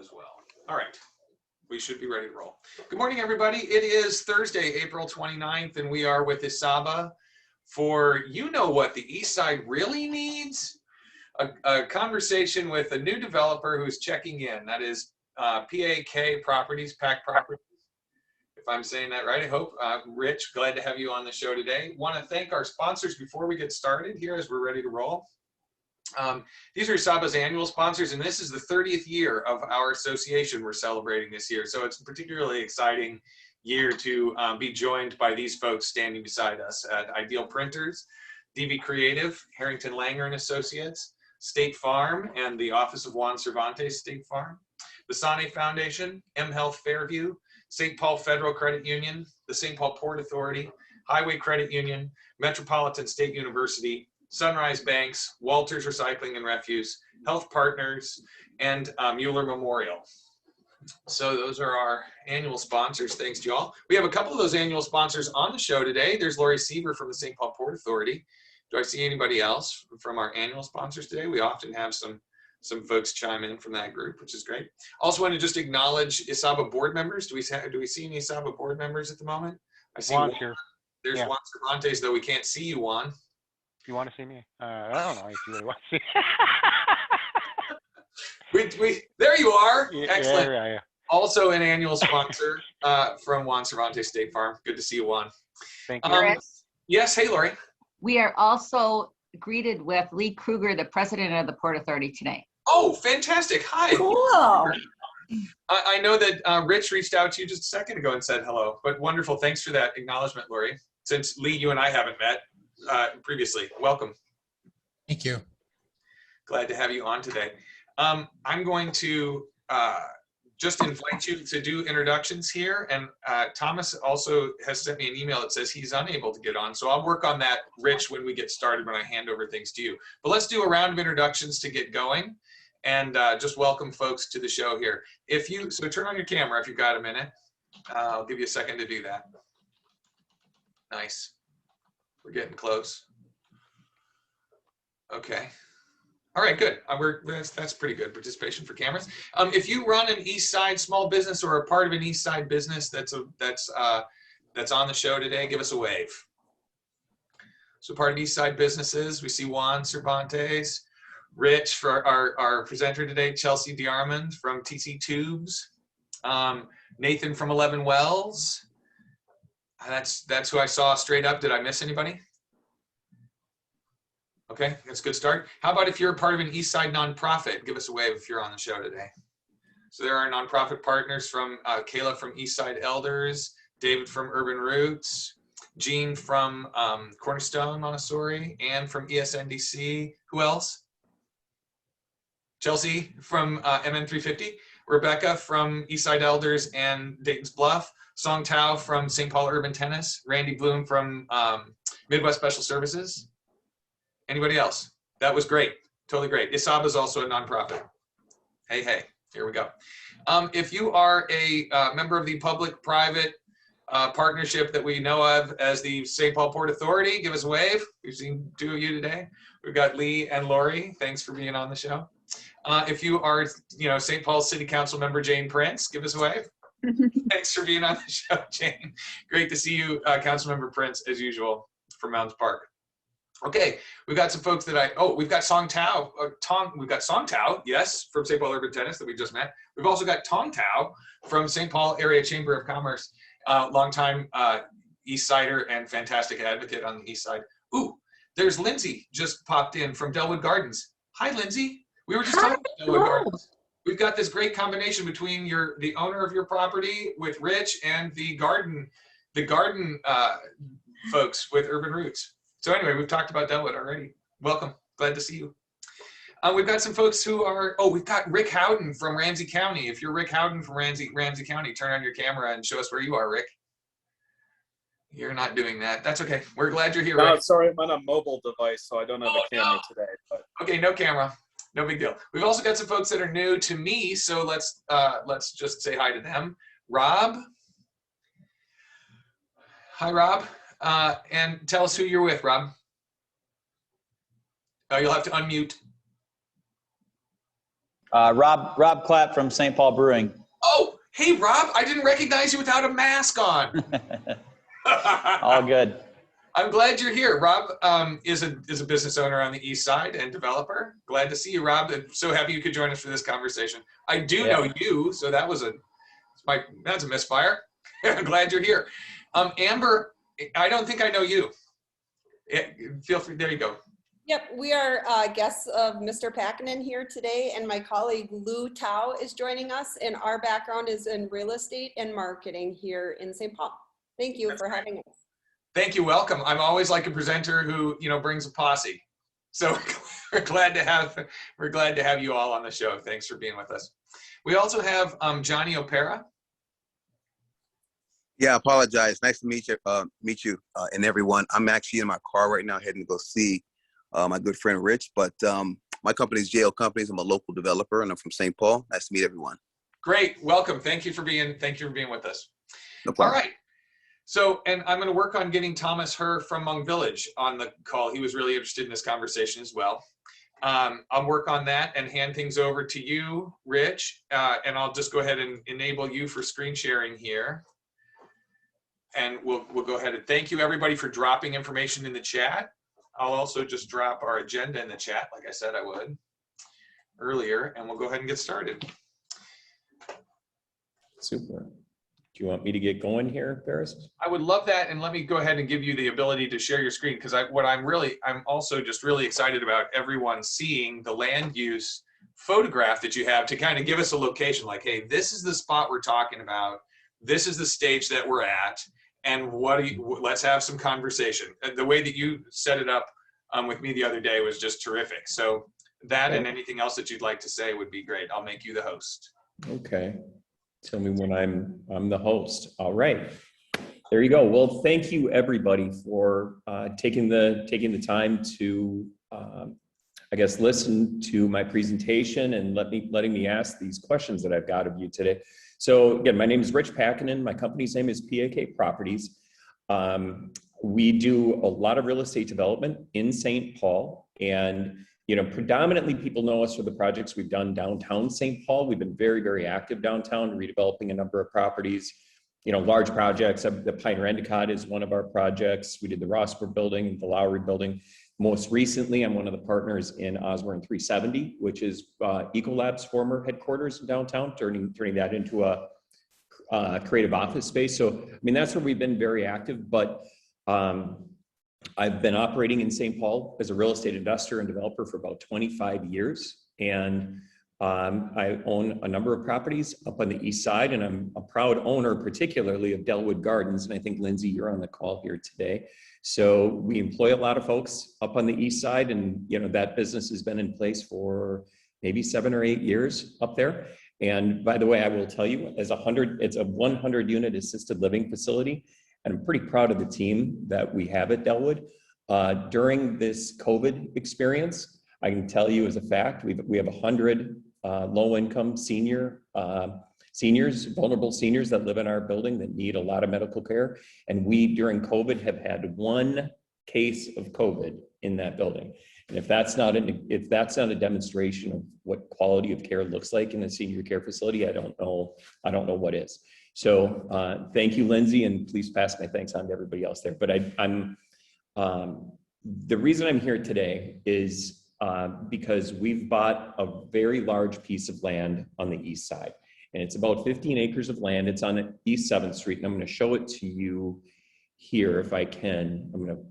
as well. All right, we should be ready to roll. Good morning, everybody. It is Thursday, April 29th, and we are with Isaba for You Know What the East Side Really Needs, a conversation with a new developer who's checking in. That is PAK Properties, PAK Properties, if I'm saying that right, I hope. Rich, glad to have you on the show today. Want to thank our sponsors before we get started here as we're ready to roll. These are Isaba's annual sponsors, and this is the 30th year of our association we're celebrating this year. So it's a particularly exciting year to be joined by these folks standing beside us at Ideal Printers, DV Creative, Harrington Langer and Associates, State Farm, and the Office of Juan Cervantes State Farm, the Sane Foundation, M Health Fairview, St. Paul Federal Credit Union, the St. Paul Port Authority, Highway Credit Union, Metropolitan State University, Sunrise Banks, Walters Recycling and Refuse, Health Partners, and Mueller Memorial. So those are our annual sponsors. Thanks to y'all. We have a couple of those annual sponsors on the show today. There's Lori Seaver from the St. Paul Port Authority. Do I see anybody else from our annual sponsors today? We often have some folks chime in from that group, which is great. Also want to just acknowledge Isaba board members. Do we see any Isaba board members at the moment? I see Juan here. There's Juan Cervantes, though we can't see you, Juan. You want to see me? I don't know if you really want to see. There you are. Yeah, excellent. yeah. Also an annual sponsor from Juan Cervantes State Farm. Good to see you, Juan. Thank you. Yes, hey, Lori. We are also greeted with Lee Kruger, the president of the Port Authority today. Oh, fantastic. Hi. Cool. I know that Rich reached out to you just a second ago and said hello, but wonderful. Thanks for that acknowledgement, Lori. Since Lee, you and I haven't met previously. Welcome. Thank you. Glad to have you on today. I'm going to just invite you to do introductions here. And Thomas also has sent me an email that says he's unable to get on. So I'll work on that, Rich, when we get started, when I hand over things to you. But let's do a round of introductions to get going and just welcome folks to the show here. So turn on your camera if you've got a minute. I'll give you a second to do that. Nice. We're getting close. Okay. All right, good. That's pretty good participation for cameras. If you run an East Side small business or a part of an East Side business that's on the show today, give us a wave. So part of East Side businesses, we see Juan Cervantes, Rich for our presenter today, Chelsea DeArmond from TC Tubes, Nathan from 11 Wells. That's who I saw straight up. Did I miss anybody? Okay, that's a good start. How about if you're a part of an East Side nonprofit? Give us a wave if you're on the show today. So there are nonprofit partners from Kayla from East Side Elders, David from Urban Roots, Jean from Cornerstone Montessori, Ann from ESNDC. Who else? Chelsea from MN350, Rebecca from East Side Elders and Dayton's Bluff, Song Tao from St. Paul Urban Tennis, Randy Bloom from Midwest Special Services. Anybody else? That was great. Totally great. Isaba is also a nonprofit. Hey, here we go. If you are a member of the public-private partnership that we know of as the St. Paul Port Authority, give us a wave. We've seen two of you today. We've got Lee and Lori. Thanks for being on the show. If you are, St. Paul City Council member Jane Prince, give us a wave. Thanks for being on the show, Jane. Great to see you, Councilmember Prince, as usual, from Mounds Park. Okay, we've got some folks we've got Song Tao, we've got Song Tao, yes, from St. Paul Urban Tennis that we just met. We've also got Tong Tao from St. Paul Area Chamber of Commerce, longtime East Sider and fantastic advocate on the East Side. Ooh, there's Lindsay just popped in from Delwood Gardens. Hi, Lindsay. We were just talking about Delwood Gardens. We've got this great combination between the owner of your property with Rich and the garden folks with Urban Roots. So anyway, we've talked about Delwood already. Welcome, glad to see you. We've got some folks who are, we've got Rick Howden from Ramsey County. If you're Rick Howden from Ramsey County, turn on your camera and show us where you are, Rick. You're not doing that. That's okay. We're glad you're here, No, Rick. sorry, I'm on a mobile device, so I don't have a camera today. But. Okay, no camera. No big deal. We've also got some folks that are new to me, so let's just say hi to them. Rob. Hi, Rob. And tell us who you're with, Rob. You'll have to unmute. Rob Clapp from St. Paul Brewing. Oh, hey, Rob, I didn't recognize you without a mask on. All good. I'm glad you're here. Rob is a business owner on the East Side and developer. Glad to see you, Rob. I'm so happy you could join us for this conversation. I do know you, so that's a misfire. I'm glad you're here. Amber, I don't think I know you. Feel free. There you go. Yep, we are guests of Mr. Pakonen here today, and my colleague Lou Tao is joining us, and our background is in real estate and marketing here in St. Paul. Thank you for having us. Thank you. Welcome. I'm always like a presenter who, brings a posse. So we're glad to have you all on the show. Thanks for being with us. We also have Johnny Opera. Yeah, I apologize. Nice to meet you and everyone. I'm actually in my car right now heading to go see my good friend Rich, but my company is JL Companies. I'm a local developer and I'm from St. Paul. Nice to meet everyone. Great. Welcome. Thank you for being with us. No problem. All right. So, and I'm going to work on getting Thomas Herr from Hmong Village on the call. He was really interested in this conversation as well. I'll work on that and hand things over to you, Rich, and I'll just go ahead and enable you for screen sharing here. And we'll go ahead and thank you everybody for dropping information in the chat. I'll also just drop our agenda in the chat, like I said I would earlier, and we'll go ahead and get started. Super. Do you want me to get going here, Paris? I would love that, and let me go ahead and give you the ability to share your screen, because I'm also just really excited about everyone seeing the land use photograph that you have to kind of give us a location, like, hey, this is the spot we're talking about, this is the stage that we're at, and let's have some conversation. The way that you set it up with me the other day was just terrific. So that and anything else that you'd like to say would be great. I'll make you the host. Okay. Tell me when I'm the host. All right. There you go. Well, thank you everybody for taking the time to I guess listen to my presentation and letting me ask these questions that I've got of you today. So again, my name is Rich Pakonen. My company's name is PAK Properties. We do a lot of real estate development in St. Paul, and predominantly people know us for the projects we've done downtown St. Paul. We've been very, very active downtown, redeveloping a number of properties, large projects. The Pioneer Endicott is one of our projects. We did the Rossburg building and the Lowry building. Most recently, I'm one of the partners in Osborne 370, which is Ecolab's former headquarters in downtown, turning that into a creative office space. So, that's where we've been very active, but I've been operating in St. Paul as a real estate investor and developer for about 25 years. And I own a number of properties up on the East Side, and I'm a proud owner, particularly of Delwood Gardens. And I think, Lindsay, you're on the call here today. So we employ a lot of folks up on the East Side, and that business has been in place for maybe 7 or 8 years up there. And by the way, I will tell you, it's a 100 unit assisted living facility. And I'm pretty proud of the team that we have at Delwood. During this COVID experience, I can tell you as a fact, we have 100 low-income seniors, vulnerable seniors that live in our building that need a lot of medical care. And we, during COVID, have had 1 case of COVID in that building. And if that's not a demonstration of what quality of care looks like in a senior care facility, I don't know what is. So thank you, Lindsay, and please pass my thanks on to everybody else there. But the reason I'm here today is because we've bought a very large piece of land on the East Side, and it's about 15 acres of land. It's on East 7th Street, and I'm going to show it to you here if I can. I'm going to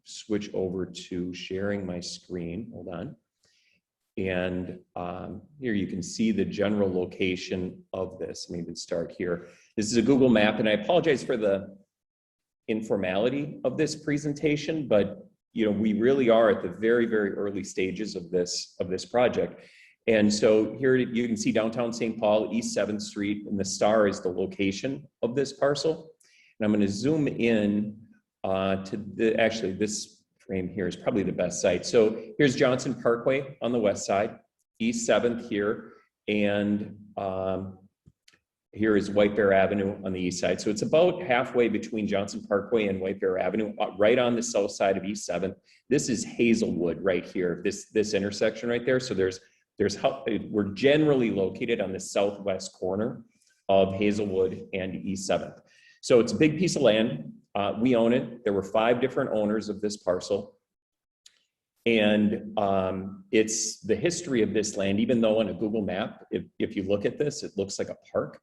switch over to sharing my screen. Hold on. And here you can see the general location of this. Let me even start here. This is a Google map, and I apologize for the informality of this presentation, but we really are at the very, very early stages of this project. And so here you can see downtown St. Paul, East 7th Street, and the star is the location of this parcel. And I'm going to zoom in to this frame here is probably the best site. So here's Johnson Parkway on the west side, East 7th here, and here is White Bear Avenue on the east side. So it's about halfway between Johnson Parkway and White Bear Avenue, right on the south side of East 7th. This is Hazelwood right here, this intersection right there. So there's we're generally located on the southwest corner of Hazelwood and East 7th. So it's a big piece of land. We own it. There were 5 different owners of this parcel. And it's the history of this land, even though on a Google map, if you look at this, it looks like a park.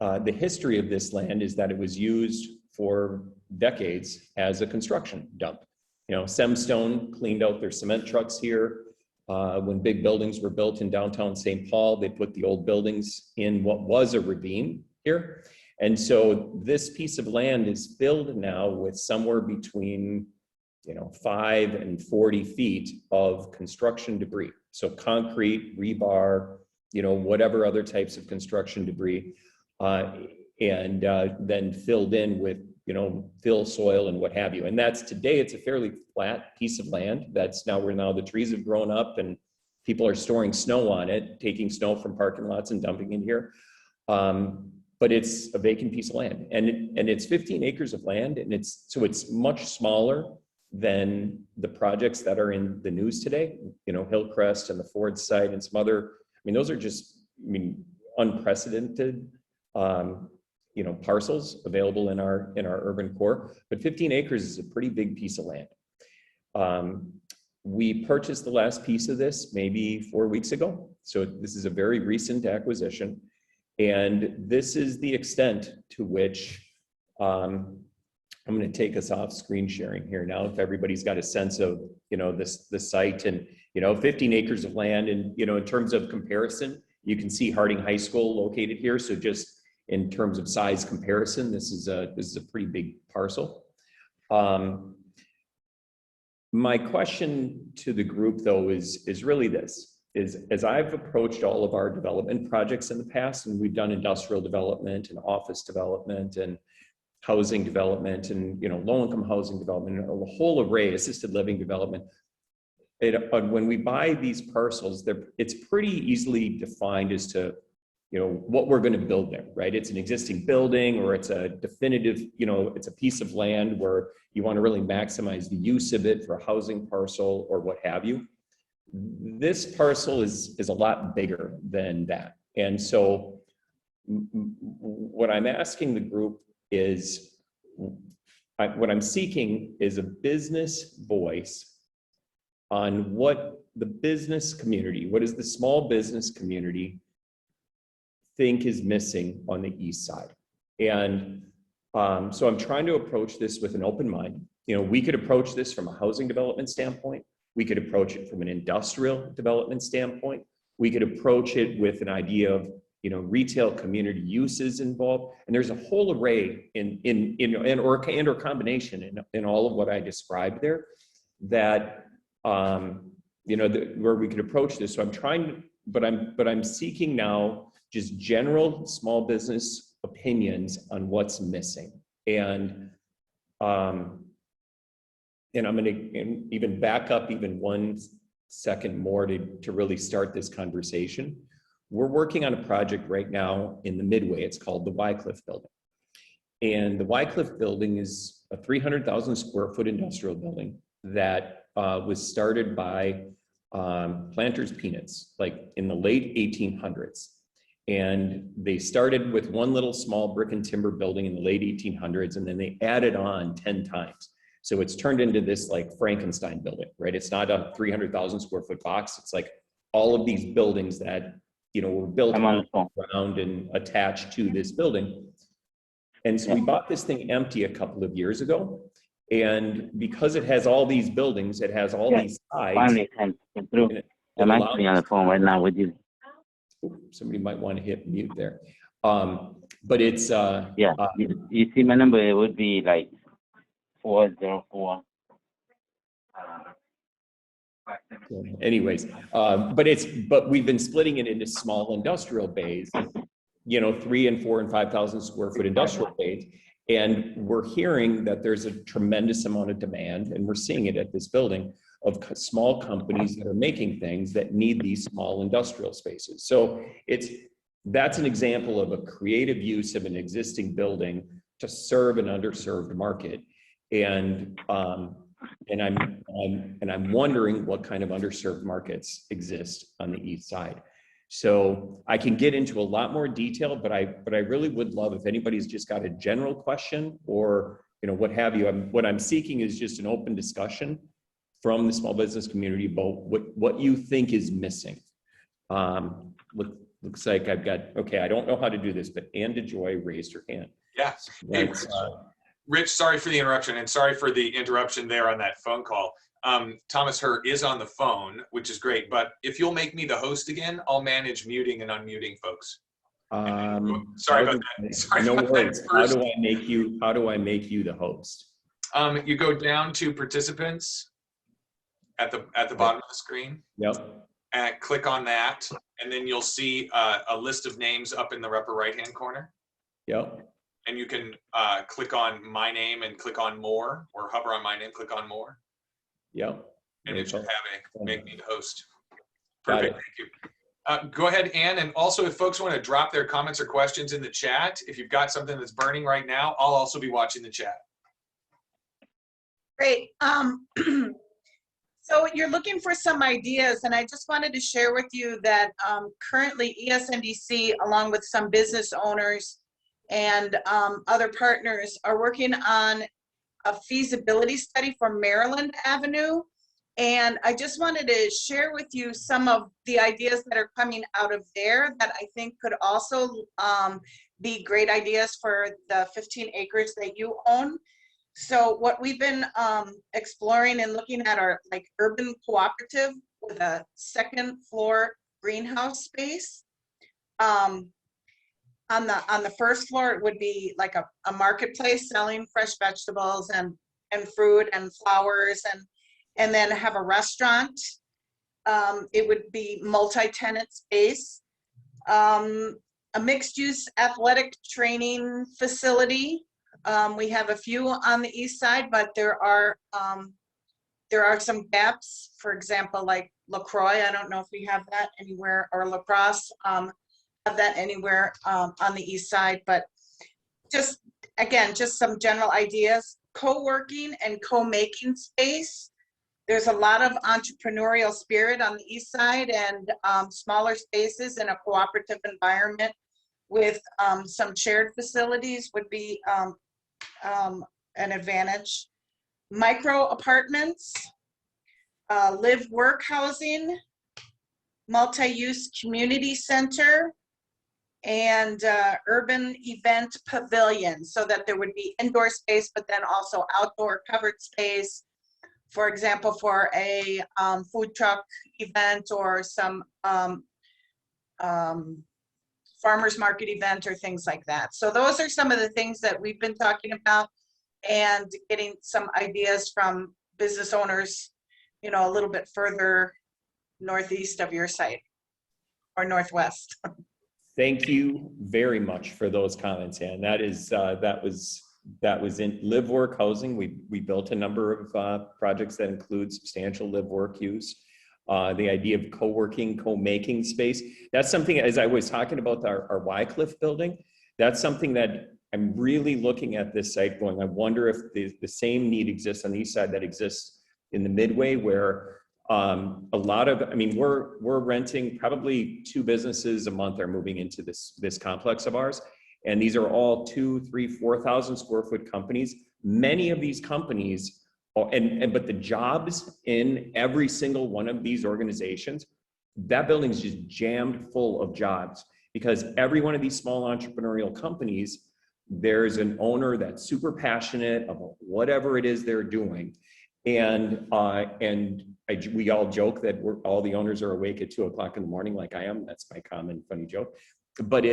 The history of this land is that it was used for decades as a construction dump. You know, Semstone cleaned out their cement trucks here. When big buildings were built in downtown St. Paul, they put the old buildings in what was a ravine here. And so this piece of land is filled now with somewhere between 5 and 40 feet of construction debris. So concrete, rebar, whatever other types of construction debris, and then filled in with, fill soil and what have you. And today it's a fairly flat piece of land that's now where the trees have grown up and people are storing snow on it, taking snow from parking lots and dumping it here. But it's a vacant piece of land, and it's 15 acres of land, and it's much smaller than the projects that are in the news today, Hillcrest and the Ford site and some other, those are just, unprecedented, parcels available in our urban core, but 15 acres is a pretty big piece of land. We purchased the last piece of this maybe 4 weeks ago. So this is a very recent acquisition. And this is the extent to which, I'm going to take us off screen sharing here now, if everybody's got a sense of, the site and, 15 acres of land. And, in terms of comparison, you can see Harding High School located here. So just in terms of size comparison, this is a pretty big parcel. My question to the group though is really this, as I've approached all of our development projects in the past, and we've done industrial development and office development and housing development and low-income housing development, a whole array, assisted living development. When we buy these parcels, it's pretty easily defined as to what we're going to build there, right? It's an existing building, or it's a definitive, it's a piece of land where you want to really maximize the use of it for a housing parcel or what have you. This parcel is a lot bigger than that, and so what I'm asking the group is, what I'm seeking is a business voice on what the business community, what does the small business community think is missing on the east side. And so I'm trying to approach this with an open mind. We could approach this from a housing development standpoint. We could approach it from an industrial development standpoint. We could approach it with an idea of retail community uses involved, and there's a whole array or combination in all of what I described there, that where we could approach this. So I'm trying, but I'm seeking now just general small business opinions on what's missing, and I'm going to even back up even 1 second more to really start this conversation. We're working on a project right now in the Midway. It's called the Wycliffe Building. And the Wycliffe Building is a 300,000 square foot industrial building that was started by Planters Peanuts, like in the late 1800s. And they started with one little small brick and timber building in the late 1800s, and then they added on 10 times. So it's turned into this like Frankenstein building, right? It's not a 300,000 square foot box. It's like all of these buildings that were built around and attached to this building. And so we bought this thing empty a couple of years ago. And because it has all these buildings, it has all these sides. I'm actually on the phone right now with you. Somebody might want to hit mute there. But it's you see my number, it would be like 404. Anyways, but we've been splitting it into small industrial bays, 3,000 and 4,000 and 5,000 square foot industrial bays. And we're hearing that there's a tremendous amount of demand, and we're seeing it at this building, of small companies that are making things that need these small industrial spaces. So that's an example of a creative use of an existing building to serve an underserved market. And And I'm wondering what kind of underserved markets exist on the east side. So I can get into a lot more detail, but I really would love if anybody's just got a general question or, you know, what have you. What I'm seeking is just an open discussion from the small business community about what you think is missing. Looks like I've got, okay, I don't know how to do this, but Ann DeJoy raised her hand. Yeah. Hey, Rich, sorry for the interruption, and sorry for the interruption there on that phone call. Thomas Hurt is on the phone, which is great, but if you'll make me the host again, I'll manage muting and unmuting folks. Sorry about that. Sorry no about worries. that. How do I make you the host? You go down to participants at the bottom of the screen. Yep. And click on that, and then you'll see a list of names up in the upper right-hand corner. Yep. And you can click on my name and click on more, or hover on my name, click on more. Yep. And it should have a make me the host. Got Perfect, thank you. Go ahead, Ann, and also if folks want to drop their comments or questions in the chat, if you've got something that's burning right now, I'll also be watching the chat. Great. So you're looking for some ideas, and I just wanted to share with you that currently ESNDC, along with some business owners and other partners, are working on a feasibility study for Maryland Avenue. And I just wanted to share with you some of the ideas that are coming out of there that I think could also be great ideas for the 15 acres that you own. So what we've been exploring and looking at are like urban cooperative with a second floor greenhouse space. On the first floor, it would be like a marketplace selling fresh vegetables and fruit and flowers, and then have a restaurant. It would be multi-tenant space, a mixed-use athletic training facility. We have a few on the east side, but there are some gaps. For example, like LaCroix, I don't know if we have that anywhere, or lacrosse, have that anywhere on the east side. But just, again, just some general ideas. Co-working and co-making space. There's a lot of entrepreneurial spirit on the east side, and smaller spaces in a cooperative environment with some shared facilities would be an advantage. Micro apartments, live work housing, multi-use community center, and urban event pavilion, so that there would be indoor space, but then also outdoor covered space, for example, for a food truck event or some farmers market event or things like that. So those are some of the things that we've been talking about, and getting some ideas from business owners, you know, a little bit further northeast of your site, or northwest. Thank you very much for those comments, Ann. That was in live work housing. We built a number of projects that include substantial live work use. The idea of co-working, co-making space. That's something, as I was talking about our Wycliffe building, that's something that I'm really looking at this site going, I wonder if the same need exists on the east side that exists in the Midway, where a lot of, I mean, we're renting, probably 2 businesses a month are moving into this complex of ours. And these are all 2,000, 3,000, 4,000 square foot companies. Many of these companies, but the jobs in every single one of these organizations, that building is just jammed full of jobs, because every one of these small entrepreneurial companies, there's an owner that's super passionate about whatever it is they're doing. And we all joke that all the owners are awake at 2 o'clock in the morning, like I am. That's my common funny joke. But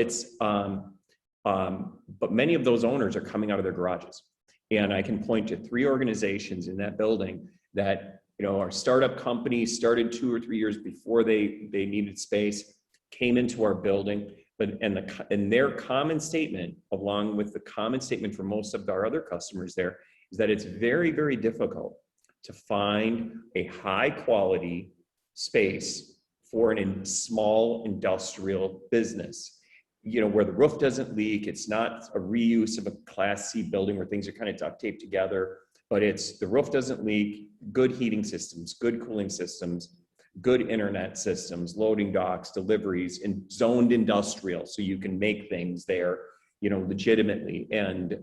but many of those owners are coming out of their garages. And I can point to 3 organizations in that building that, you know, are startup companies, started 2 or 3 years before they needed space, came into our building. And their common statement, along with the common statement for most of our other customers there, is that it's very, very difficult to find a high quality space for a small industrial business, you know, where the roof doesn't leak. It's not a reuse of a Class C building where things are kind of duct taped together. but it's the roof doesn't leak, good heating systems, good cooling systems, good internet systems, loading docks, deliveries, and zoned industrial, so you can make things there, you know, legitimately. And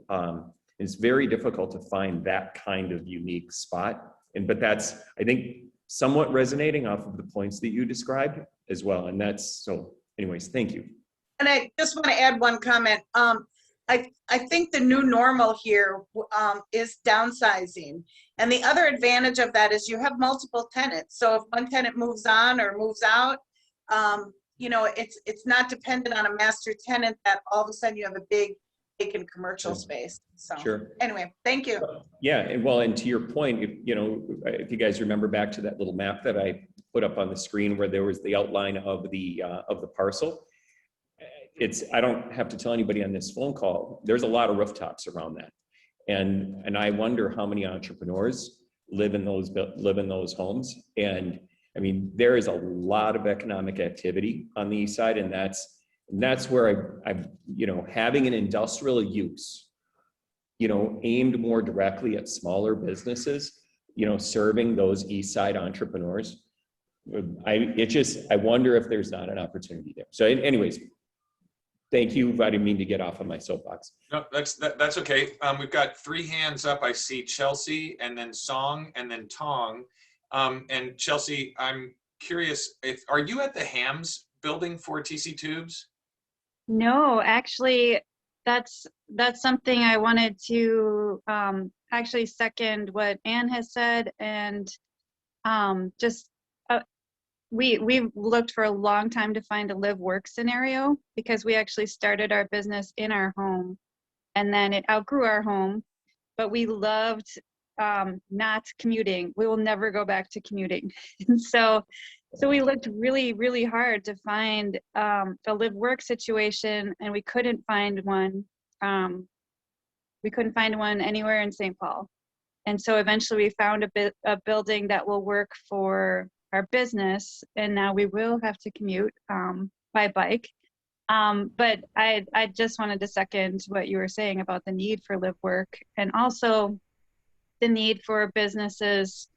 it's very difficult to find that kind of unique spot. But that's, I think, somewhat resonating off of the points that you described as well. And that's, so anyways, thank you. And I just want to add one comment. I think the new normal here is downsizing. And the other advantage of that is you have multiple tenants. So if one tenant moves on or moves out, you know, it's not dependent on a master tenant that all of a sudden you have a big vacant commercial space. So Sure. anyway, thank you. Yeah, and well, and to your point, if, you know, if you guys remember back to that little map that I put up on the screen where there was the outline of the parcel, it's, I don't have to tell anybody on this phone call, there's a lot of rooftops around that. And I wonder how many entrepreneurs live in those homes. And I mean, there is a lot of economic activity on the east side, and that's where I've, you know, having an industrial use, you know, aimed more directly at smaller businesses, you know, serving those east side entrepreneurs. I wonder if there's not an opportunity there. So anyways, thank you. I didn't mean to get off on my soapbox. No, that's okay. We've got 3 hands up. I see Chelsea, and then Song, and then Tong. And Chelsea, I'm curious, are you at the Hams building for TC Tubes? No, actually, that's something I wanted to actually second what Ann has said, and just we've looked for a long time to find a live work scenario, because we actually started our business in our home, and then it outgrew our home, but we loved not commuting. We will never go back to commuting. And so we looked really, really hard to find a live work situation, and we couldn't find one. We couldn't find one anywhere in St. Paul. And so eventually we found a building that will work for our business, and now we will have to commute by bike. But I just wanted to second what you were saying about the need for live work, and also the need for businesses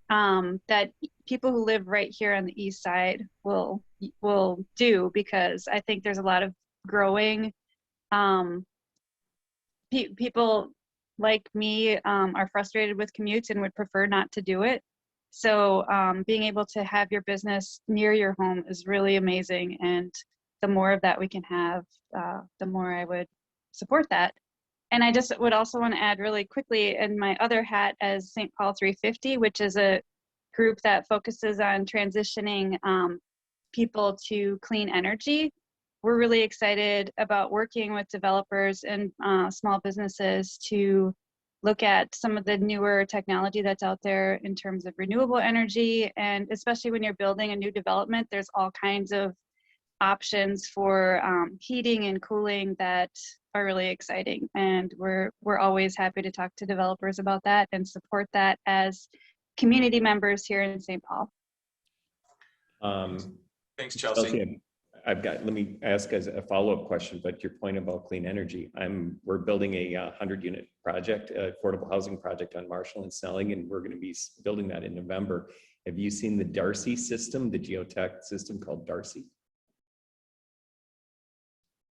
that people who live right here on the east side will do, because I think there's a lot of growing people like me are frustrated with commutes and would prefer not to do it. So being able to have your business near your home is really amazing, and the more of that we can have, the more I would support that. And I just would also want to add really quickly, in my other hat as St. Paul 350, which is a group that focuses on transitioning people to clean energy. We're really excited about working with developers and small businesses to look at some of the newer technology that's out there in terms of renewable energy. And especially when you're building a new development, there's all kinds of options for heating and cooling that are really exciting. And we're always happy to talk to developers about that and support that as community members here in St. Paul. Thanks, Chelsea. Let me ask as a follow-up question, but your point about clean energy, we're building a 100-unit project, affordable housing project on Marshall and Snelling, and we're going to be building that in November. Have you seen the Darcy system, the geotech system called Darcy?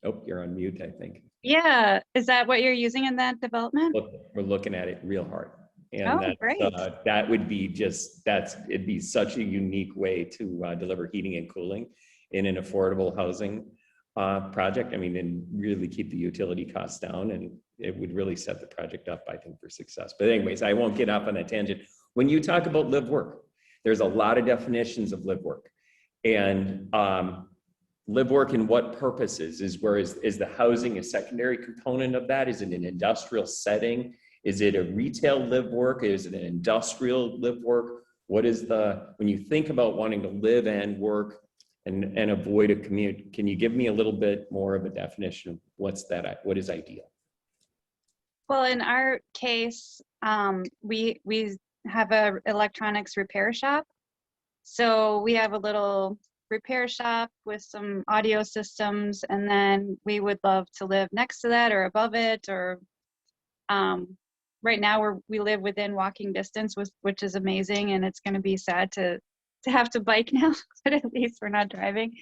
Oh, you're on mute, I think. Yeah, is that what you're using in that development? We're looking at it real hard. And oh, great. That would be it'd be such a unique way to deliver heating and cooling in an affordable housing project. I mean, and really keep the utility costs down, and it would really set the project up, I think, for success. But anyways, I won't get off on that tangent. When you talk about live work, there's a lot of definitions of live work, and live work in what purposes is the housing a secondary component of that? Is it an industrial setting? Is it a retail live work? Is it an industrial live work? What is when you think about wanting to live and work and avoid a commute, can you give me a little bit more of a definition of what is ideal? Well, in our case, we have a electronics repair shop. So we have a little repair shop with some audio systems, and then we would love to live next to that or above it, or right now we live within walking distance, which is amazing, and it's going to be sad to have to bike now, but at least we're not driving.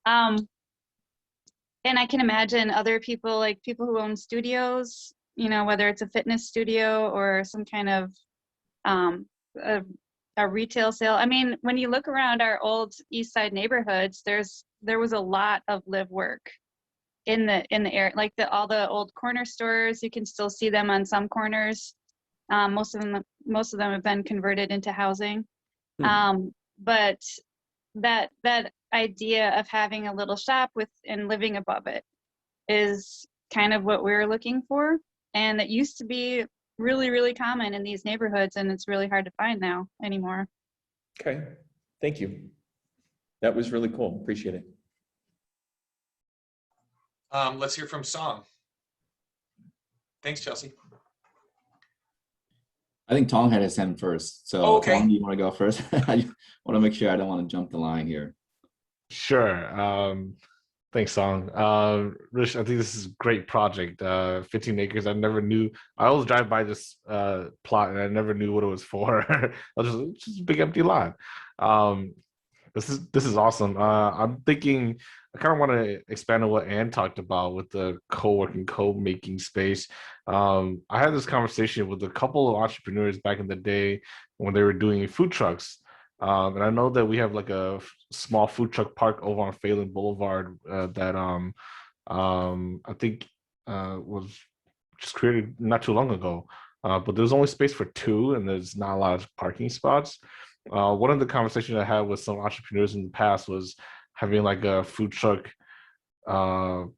And I can imagine other people, like people who own studios, you know, whether it's a fitness studio or some kind of a retail sale. I mean, when you look around our old East Side neighborhoods, there was a lot of live work in the area, like all the old corner stores. You can still see them on some corners. Most of them have been converted into housing. But that idea of having a little shop and living above it is kind of what we're looking for, and it used to be really, really common in these neighborhoods, and it's really hard to find now anymore. Okay, thank you. That was really cool. Appreciate it. Let's hear from Song. Thanks, Chelsea. I think Tom had his hand first. So okay. Tom, you want to go first? I want to make sure I don't want to jump the line here. Sure. Thanks, Song. Rich, I think this is a great project. 15 acres. I never knew. I always drive by this plot and I never knew what it was for. I was just a big empty lot. This is awesome. I'm thinking I kind of want to expand on what Ann talked about with the co-working, co-making space. I had this conversation with a couple of entrepreneurs back in the day when they were doing food trucks. And I know that we have like a small food truck park over on Phelan Boulevard that I think was just created not too long ago. But there's only space for 2 and there's not a lot of parking spots. One of the conversations I had with some entrepreneurs in the past was having like a food truck and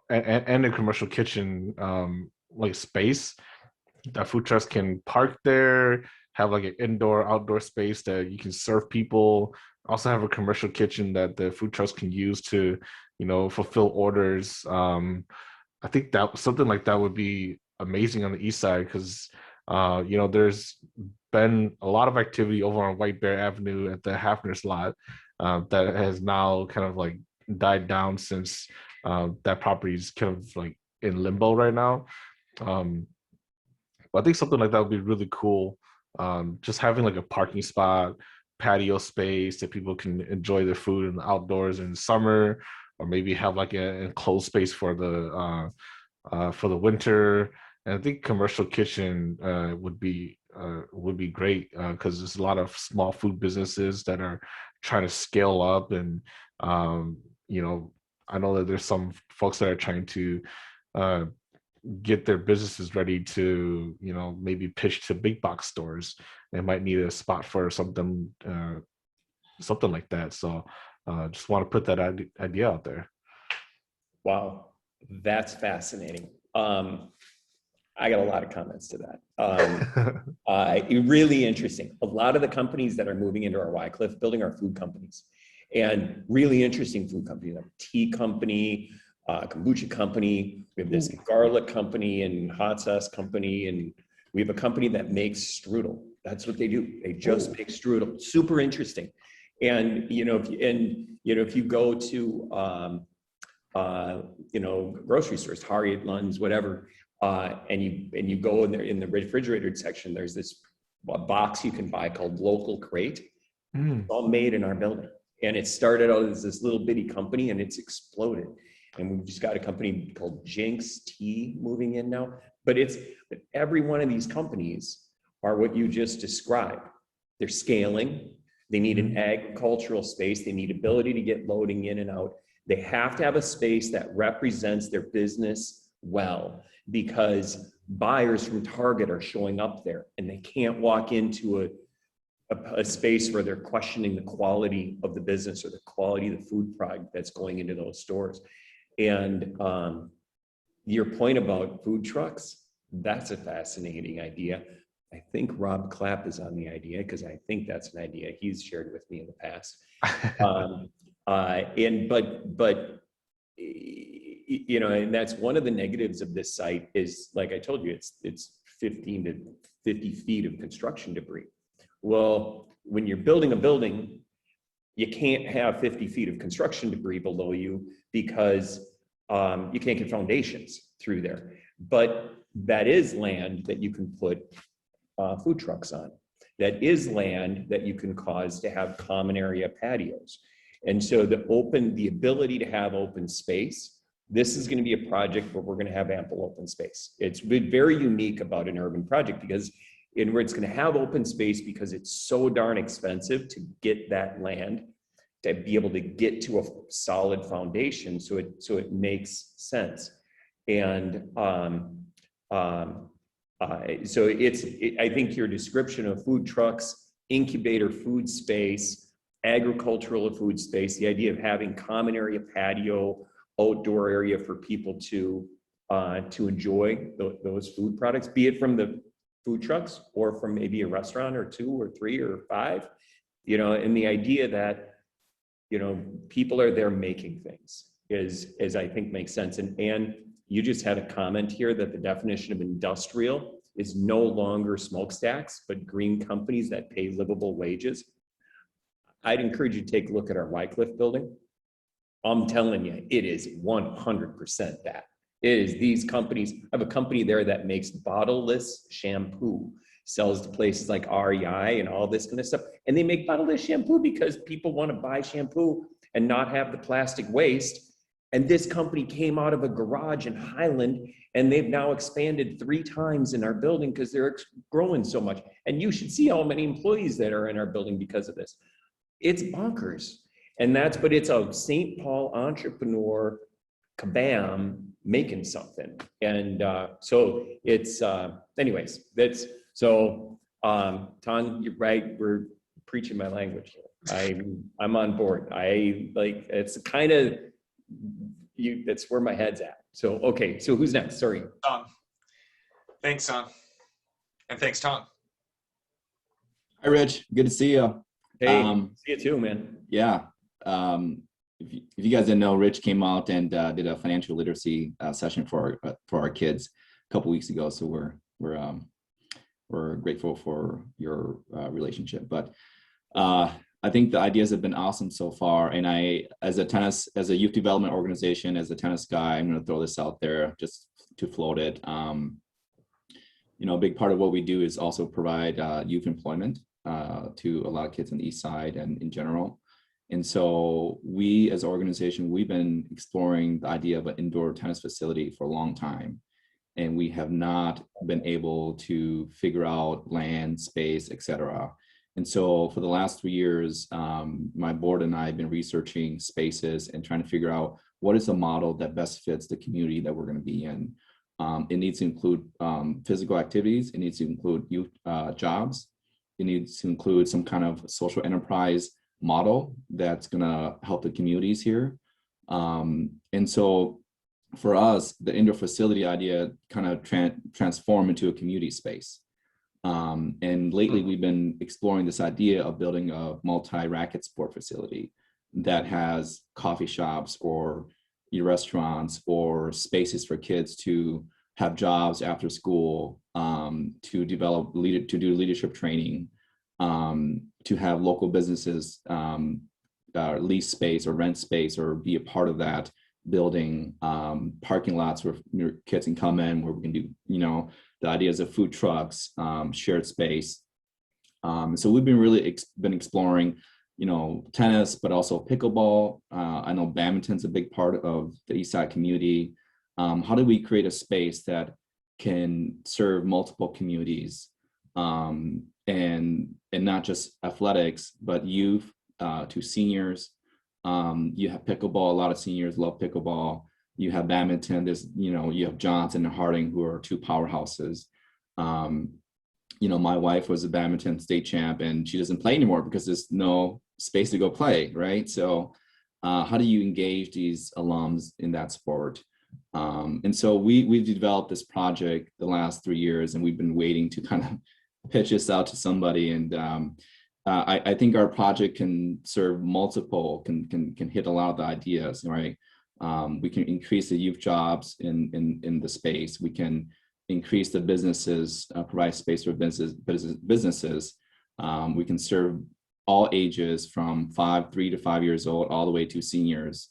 a commercial kitchen like space that food trucks can park there, have like an indoor outdoor space that you can serve people, also have a commercial kitchen that the food trucks can use to, you know, fulfill orders. I think that something like that would be amazing on the east side because you know, there's been a lot of activity over on White Bear Avenue at the Hafner's lot that has now kind of like died down since that property is kind of like in limbo right now. But I think something like that would be really cool. Just having like a parking spot, patio space that people can enjoy their food in the outdoors in the summer, or maybe have like an enclosed space for the winter. And I think commercial kitchen would be great because there's a lot of small food businesses that are trying to scale up, and you know, I know that there's some folks that are trying to get their businesses ready to, you know, maybe pitch to big box stores. They might need a spot for something like that. So just want to put that idea out there. Wow, that's fascinating. I got a lot of comments to that. Really interesting. A lot of the companies that are moving into our Wycliffe building are food companies, and really interesting food companies, like tea company, kombucha company. We have this garlic company and hot sauce company, and we have a company that makes strudel. That's what they do. They just make strudel. Super interesting. And you know, if you go to you know, grocery stores, Harriet, Lund's, whatever. And you go in there in the refrigerated section, there's this box you can buy called Local Crate. It's all made in our building. And it started out as this little bitty company and it's exploded. And we've just got a company called Jinx Tea moving in now. But every one of these companies are what you just described. They're scaling. They need an agricultural space. They need ability to get loading in and out. They have to have a space that represents their business well, because buyers from Target are showing up there and they can't walk into a space where they're questioning the quality of the business or the quality of the food product that's going into those stores. And your point about food trucks, that's a fascinating idea. I think Rob Clapp is on the idea because I think that's an idea he's shared with me in the past. But you know, and that's one of the negatives of this site is, like I told you, it's 15 to 50 feet of construction debris. Well, when you're building a building, you can't have 50 feet of construction debris below you because you can't get foundations through there. but that is land that you can put food trucks on. That is land that you can cause to have common area patios. And so the ability to have open space, this is going to be a project where we're going to have ample open space. It's been very unique about an urban project because where it's going to have open space because it's so darn expensive to get that land, to be able to get to a solid foundation, so it makes sense. And so I think your description of food trucks, incubator food space, agricultural food space, the idea of having common area patio, outdoor area for people to enjoy those food products, be it from the food trucks or from maybe a restaurant or 2 or 3 or 5, and the idea that, people are there making things is I think makes sense. And you just had a comment here that the definition of industrial is no longer smokestacks, but green companies that pay livable wages. I'd encourage you to take a look at our Wycliffe building. I'm telling you, it is 100% that. It is these companies. I have a company there that makes bottleless shampoo, sells to places like REI and all this kind of stuff. And they make bottleless shampoo because people want to buy shampoo and not have the plastic waste. And this company came out of a garage in Highland, and they've now expanded 3 times in our building because they're growing so much. And you should see how many employees that are in our building because of this. It's bonkers. But it's a St. Paul entrepreneur, kabam, making something. And so it's, anyways, Ton, you're right. We're preaching my language here. I'm on board. It's kind of, that's where my head's at. So, okay. So who's next? Sorry. Tom. Thanks, Tom. And thanks, Tom. Hi, Rich. Good to see you. Hey, see you too, man. Yeah. If you guys didn't know, Rich came out and did a financial literacy session for our kids a couple weeks ago. So we're grateful for your relationship. But I think the ideas have been awesome so far. And as a youth development organization, as a tennis guy, I'm going to throw this out there just to float it. A big part of what we do is also provide youth employment to a lot of kids on the East Side and in general. And so we as an organization, we've been exploring the idea of an indoor tennis facility for a long time. And we have not been able to figure out land, space, et cetera. And so for the last 3 years, my board and I have been researching spaces and trying to figure out what is the model that best fits the community that we're going to be in. It needs to include physical activities. It needs to include youth jobs. It needs to include some kind of social enterprise model that's going to help the communities here. And so for us, the indoor facility idea kind of transformed into a community space. And lately we've been exploring this idea of building a multi-racket sport facility that has coffee shops or restaurants or spaces for kids to have jobs after school, to do leadership training, to have local businesses lease space or rent space or be a part of that building, parking lots where kids can come in, where we can do, the ideas of food trucks, shared space. So we've been really been exploring, tennis, but also pickleball. I know badminton's a big part of the East Side community. How do we create a space that can serve multiple communities, and not just athletics, but youth to seniors? You have pickleball. A lot of seniors love pickleball. You have badminton. You have Johnson and Harding, who are 2 powerhouses. My wife was a badminton state champ, and she doesn't play anymore because there's no space to go play, right? So how do you engage these alums in that sport? And so we've developed this project the last 3 years, and we've been waiting to kind of pitch this out to somebody. And I think our project can serve multiple, can hit a lot of the ideas, right? We can increase the youth jobs in the space. We can increase the businesses, provide space for businesses. We can serve all ages from 3 to 5 years old, all the way to seniors.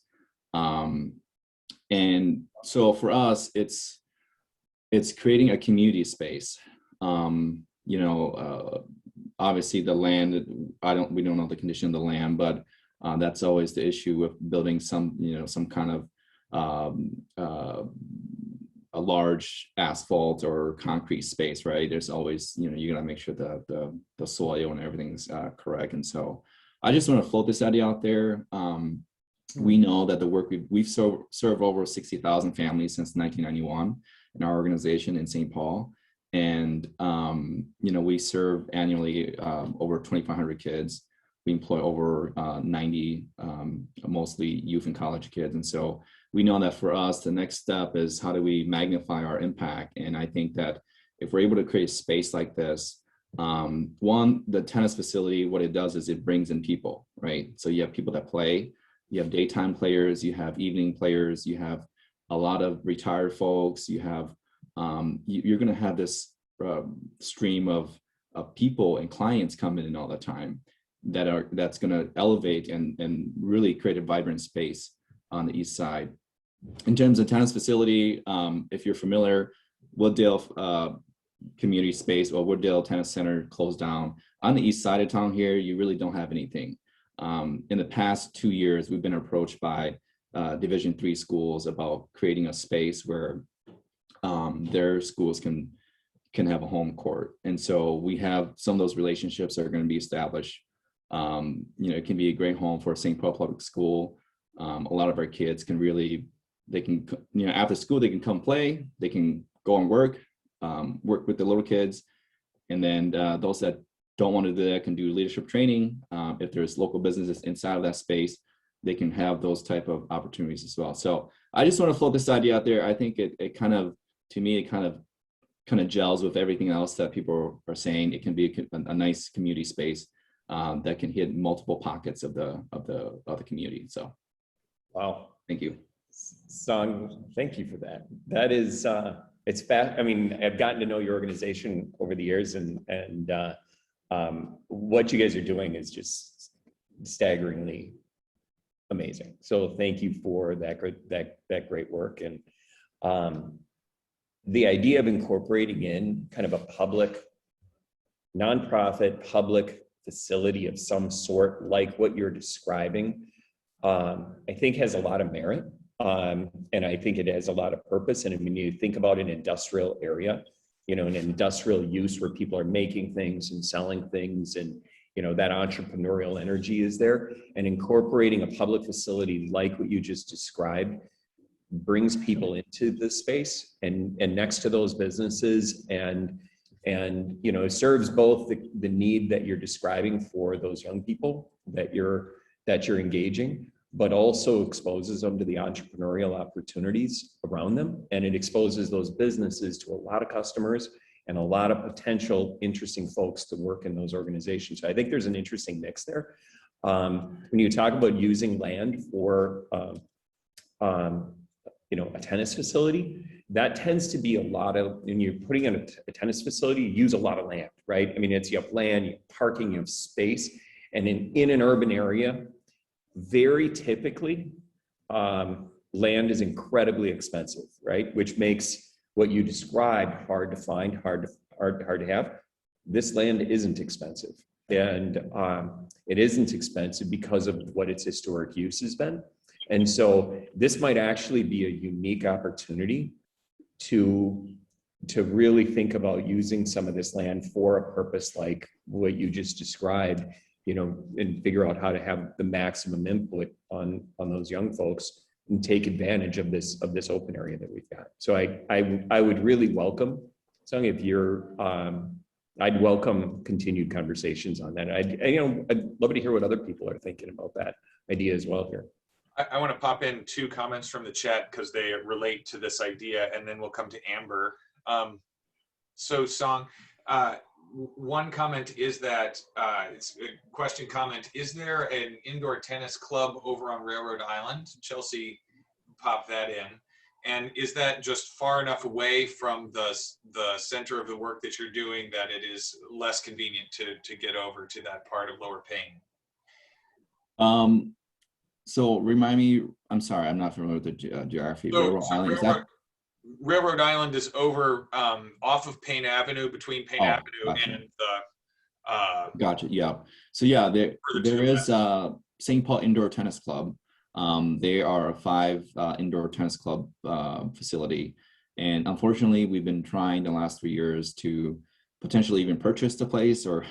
And so for us, it's creating a community space. Obviously the land, we don't know the condition of the land, but that's always the issue with building some kind of a large asphalt or concrete space, right? There's always, you gotta make sure the soil and everything's correct. And so I just want to float this idea out there. We know that the work we've served over 60,000 families since 1991 in our organization in St. Paul. And, we serve annually over 2,500 kids. We employ over 90, mostly youth and college kids. And so we know that for us, the next step is how do we magnify our impact? And I think that if we're able to create a space like this, one, the tennis facility, what it does is it brings in people, right? So you have people that play, you have daytime players, you have evening players, you have a lot of retired folks, you have, you're gonna have this stream of people and clients coming in all the time that's gonna elevate and really create a vibrant space on the east side. In terms of tennis facility, if you're familiar, Wooddale community space or Wooddale Tennis Center closed down. On the east side of town here, you really don't have anything. In the past 2 years, we've been approached by Division III schools about creating a space where their schools can have a home court. And so we have some of those relationships that are going to be established. It can be a great home for St. Paul Public School. A lot of our kids can really, after school, they can come play, they can go and work with the little kids. And then those that don't want to do that can do leadership training. If there's local businesses inside of that space, they can have those type of opportunities as well. So I just want to float this idea out there. I think it kind of, to me, it kind of gels with everything else that people are saying. It can be a nice community space that can hit multiple pockets of the community. So, wow, thank you, Song. Thank you for that. That is, it's fast. I mean, I've gotten to know your organization over the years, and what you guys are doing is just staggeringly amazing. So thank you for that great work. And the idea of incorporating in kind of a public, nonprofit, public facility of some sort, like what you're describing, I think has a lot of merit. And I think it has a lot of purpose. And when you think about an industrial area, an industrial use where people are making things and selling things, and that entrepreneurial energy is there, and incorporating a public facility like what you just described brings people into the space and next to those businesses, and it serves both the need that you're describing for those young people that you're engaging, but also exposes them to the entrepreneurial opportunities around them. And it exposes those businesses to a lot of customers and a lot of potential interesting folks to work in those organizations. So I think there's an interesting mix there. When you talk about using land for a tennis facility, that tends to be a lot of, when you're putting in a tennis facility, you use a lot of land, right? I mean, you have land, you have parking, you have space. And in an urban area, very typically, land is incredibly expensive, right? Which makes what you described hard to find, hard to have. This land isn't expensive. And it isn't expensive because of what its historic use has been. And so this might actually be a unique opportunity to really think about using some of this land for a purpose like what you just described, and figure out how to have the maximum input on those young folks and take advantage of this open area that we've got. So I would really welcome, so if you're, I'd welcome continued conversations on that. I'd love to hear what other people are thinking about that idea as well here. I want to pop in 2 comments from the chat because they relate to this idea, and then we'll come to Amber. So Song, one comment is that, it's a question comment, is there an indoor tennis club over on Railroad Island? Chelsea popped that in. And is that just far enough away from the center of the work that you're doing that it is less convenient to get over to that part of Lower Payne? So remind me, I'm sorry, I'm not familiar with the geography. So Railroad Island, Railroad Island is over off of Payne Avenue, between Payne Oh, Avenue gotcha. and the Gotcha. Yeah. So yeah, there further to there the is St. Paul Indoor Tennis Club. They are a 5 indoor tennis club facility, and unfortunately, we've been trying the last 3 years to potentially even purchase the place or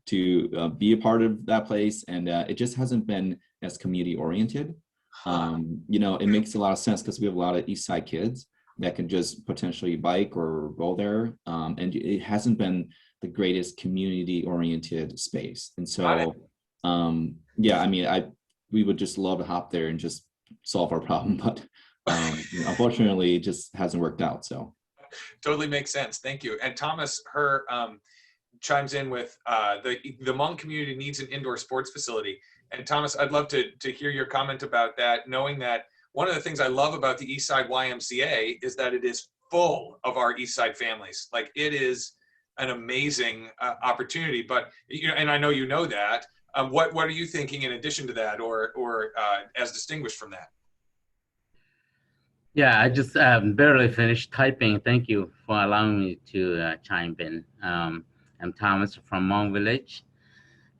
to be a part of that place, and it just hasn't been as community oriented. You know, it makes a lot of sense because we have a lot of East Side kids that can just potentially bike or go there, and it hasn't been the greatest community oriented space. And so, yeah, I mean, we would just love to hop there and just solve our problem, but you know, unfortunately, it just hasn't worked out. So totally makes sense. Thank you. And Thomas, chimes in with the Hmong community needs an indoor sports facility. And Thomas, I'd love to hear your comment about that, knowing that one of the things I love about the East Side YMCA is that it is full of our East Side families. Like, it is an amazing opportunity. But you know, and I know you know that. What are you thinking in addition to that, or as distinguished from that? Yeah, I just barely finished typing. Thank you for allowing me to chime in. I'm Thomas from Hmong Village,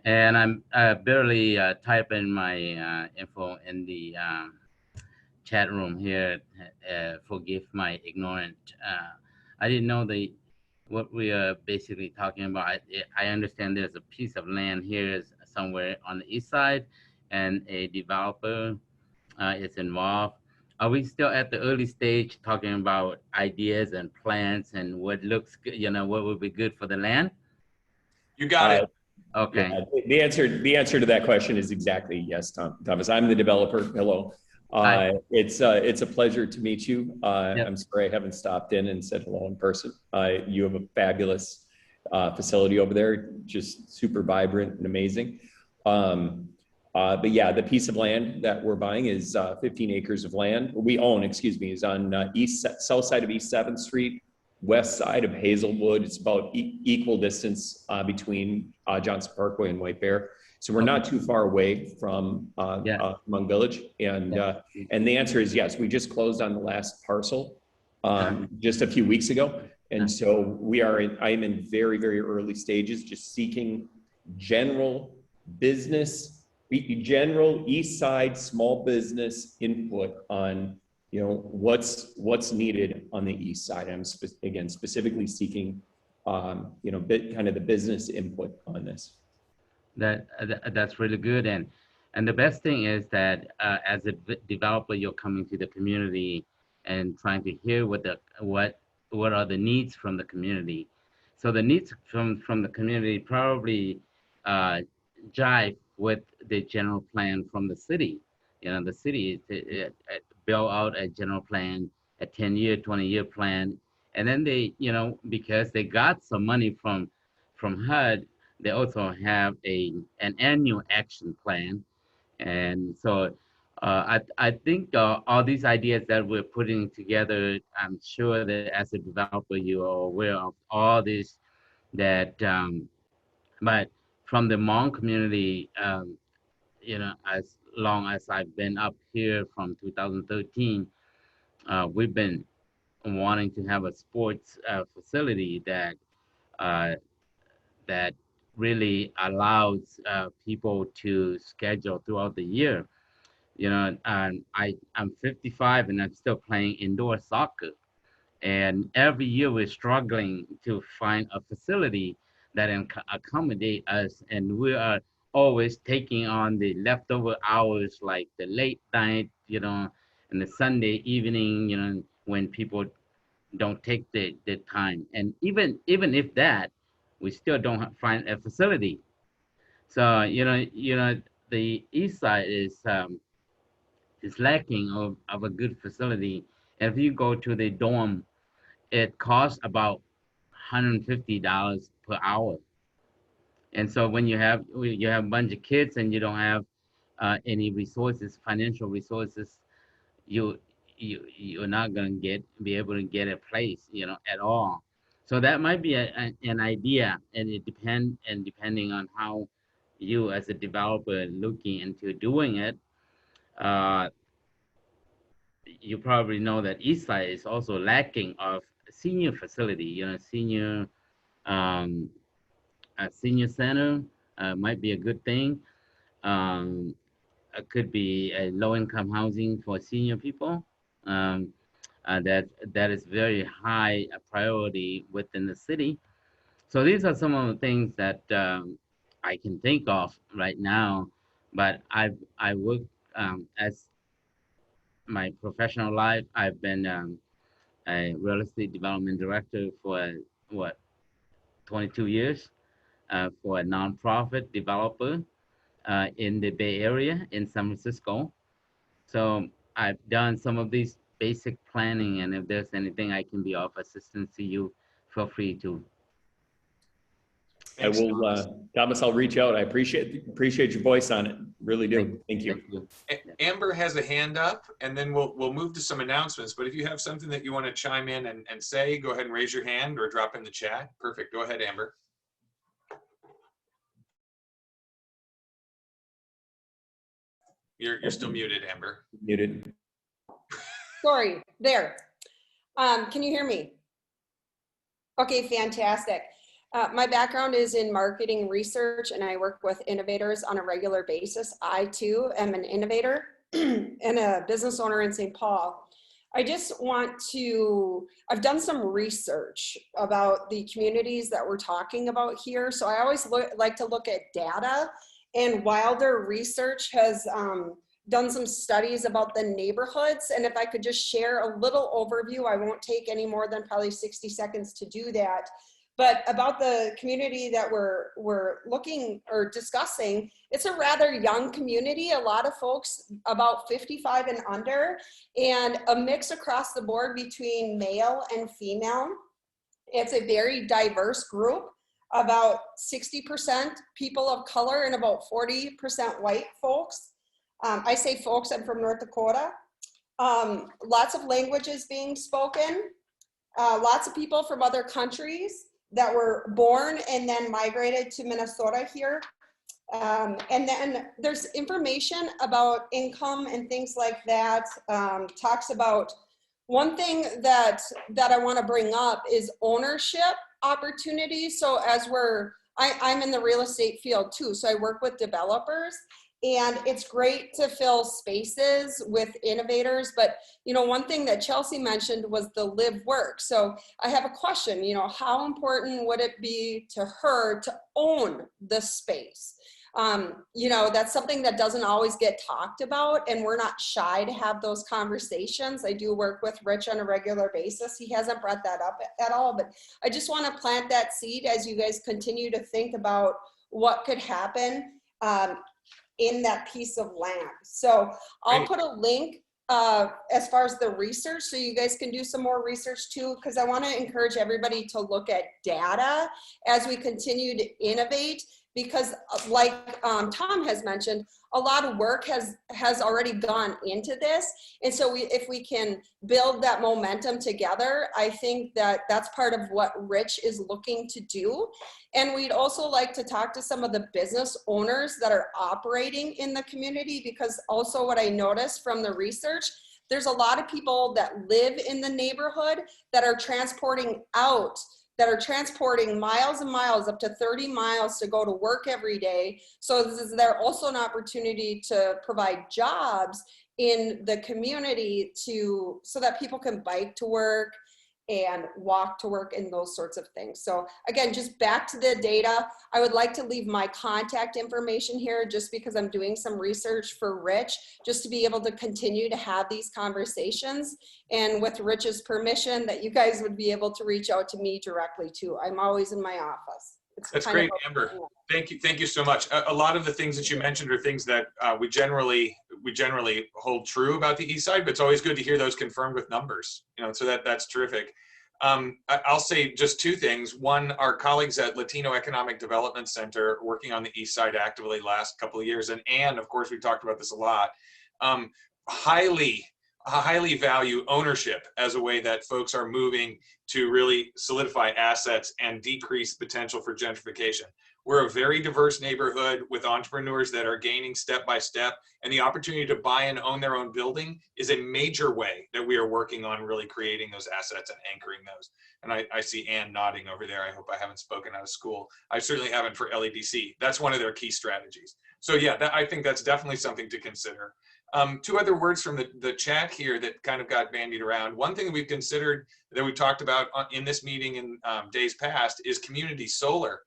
and I'm barely typing my info in the chat room here. Forgive my ignorant. I didn't know what we are basically talking about. I understand there's a piece of land here somewhere on the east side, and a developer is involved. Are we still at the early stage talking about ideas and plans and what looks good, you know, what would be good for the land? You got it. Okay. Yeah, the answer to that question is exactly yes, Thomas. I'm the developer. Hello. It's a pleasure to meet you. I'm sorry I haven't stopped in and said hello in person. You have a fabulous facility over there, just super vibrant and amazing. But yeah, the piece of land that we're buying is 15 acres of land. We own, excuse me, is on south side of East 7th Street, west side of Hazelwood. It's about equal distance between Johnson Parkway and White Bear. So we're not too far away from Hmong Village. And the answer is yes. We just closed on the last parcel just a few weeks ago. And so I'm in very, very early stages, just seeking general East Side small business input on, you know, what's needed on the East Side. I'm again specifically seeking, you know, kind of the business input on this. That's really good, and the best thing is that as a developer, you're coming to the community and trying to hear what are the needs from the community. So the needs from the community probably jive with the general plan from the city. You know, the city built out a general plan, a 10-year, 20-year plan, and then they, you know, because they got some money from HUD, they also have an annual action plan. And so I think all these ideas that we're putting together, I'm sure that as a developer, you are aware of all this, that, but from the Hmong community, you know, as long as I've been up here from 2013, we've been wanting to have a sports facility that that really allows people to schedule throughout the year. You know, I'm 55 and I'm still playing indoor soccer. And every year we're struggling to find a facility that accommodate us. And we are always taking on the leftover hours, like the late night, you know, and the Sunday evening, you know, when people don't take the time. And even if that, we still don't find a facility. So, you know, the east side is lacking of a good facility. If you go to the dorm, it costs about $150 per hour. And so when you have a bunch of kids and you don't have any resources, financial resources, you're not going to be able to get a place, you know, at all. So that might be an idea, and depending on how you as a developer looking into doing it, you probably know that East Side is also lacking of senior facility. You know, um, a senior center might be a good thing. It could be a low-income housing for senior people. That is very high priority within the city. So these are some of the things that I can think of right now. But I work as my professional life. I've been a real estate development director for what 22 years for a nonprofit developer in the Bay Area in San Francisco. So I've done some of these basic planning, and if there's anything I can be of assistance to you, feel free to. I will, Thomas, I'll reach out. I appreciate your voice on it. Really do. Thank you. Amber has a hand up, and then we'll move to some announcements. But if you have something that you want to chime in and say, go ahead and raise your hand or drop in the chat. Perfect. Go ahead, Amber. You're still muted, Amber. Muted. Sorry, there. Can you hear me? Okay, fantastic. My background is in marketing research, and I work with innovators on a regular basis. I too am an innovator and a business owner in St. Paul. I just want to, I've done some research about the communities that we're talking about here. So I always like to look at data, and Wilder Research has done some studies about the neighborhoods. And if I could just share a little overview, I won't take any more than probably 60 seconds to do that. But about the community that we're looking or discussing, it's a rather young community, a lot of folks about 55 and under, and a mix across the board between male and female. It's a very diverse group, about 60% people of color and about 40% white folks. I say folks, I'm from North Dakota. Lots of languages being spoken, lots of people from other countries that were born and then migrated to Minnesota here. And then there's information about income and things like that. Talks about one thing that I want to bring up is ownership opportunities. So as I'm in the real estate field too, so I work with developers. And it's great to fill spaces with innovators. But, you know, one thing that Chelsea mentioned was the live work. So I have a question, you know, how important would it be to her to own the space? You know, that's something that doesn't always get talked about, and we're not shy to have those conversations. I do work with Rich on a regular basis. He hasn't brought that up at all, but I just want to plant that seed as you guys continue to think about what could happen in that piece of land. So I'll put a link as far as the research, so you guys can do some more research too, because I want to encourage everybody to look at data as we continue to innovate, because like Tom has mentioned, a lot of work has already gone into this. And so if we can build that momentum together, I think that that's part of what Rich is looking to do. And we'd also like to talk to some of the business owners that are operating in the community, because also what I noticed from the research, there's a lot of people that live in the neighborhood that are transporting out, that are transporting miles and miles, up to 30 miles to go to work every day. So is there also an opportunity to provide jobs in the community so that people can bike to work and walk to work and those sorts of things. So again, just back to the data, I would like to leave my contact information here just because I'm doing some research for Rich, just to be able to continue to have these conversations. And with Rich's permission, that you guys would be able to reach out to me directly too. I'm always in my office. That's great, Amber. Thank you so much. A lot of the things that you mentioned are things that we generally hold true about the East Side, but it's always good to hear those confirmed with numbers. You know, so that's terrific. I'll say just two things. One, our colleagues at Latino Economic Development Center working on the East Side actively last couple of years, and of course we talked about this a lot. Highly value ownership as a way that folks are moving to really solidify assets and decrease potential for gentrification. We're a very diverse neighborhood with entrepreneurs that are gaining step by step, and the opportunity to buy and own their own building is a major way that we are working on really creating those assets and anchoring those. And I see Ann nodding over there. I hope I haven't spoken out of school. I certainly haven't for LEDC. That's one of their key strategies. So yeah, I think that's definitely something to consider. Two other words from the chat here that kind of got bandied around. One thing that we've considered that we talked about in this meeting in days past is community solar.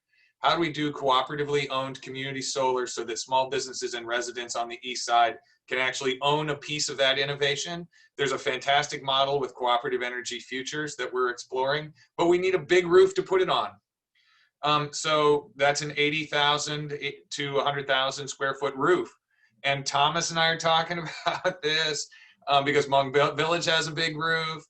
How do we do cooperatively owned community solar so that small businesses and residents on the east side can actually own a piece of that innovation? There's a fantastic model with Cooperative Energy Futures that we're exploring, but we need a big roof to put it on. So that's an 80,000 to 100,000 square foot roof. And Thomas and I are talking about this because Hmong Village has a big roof,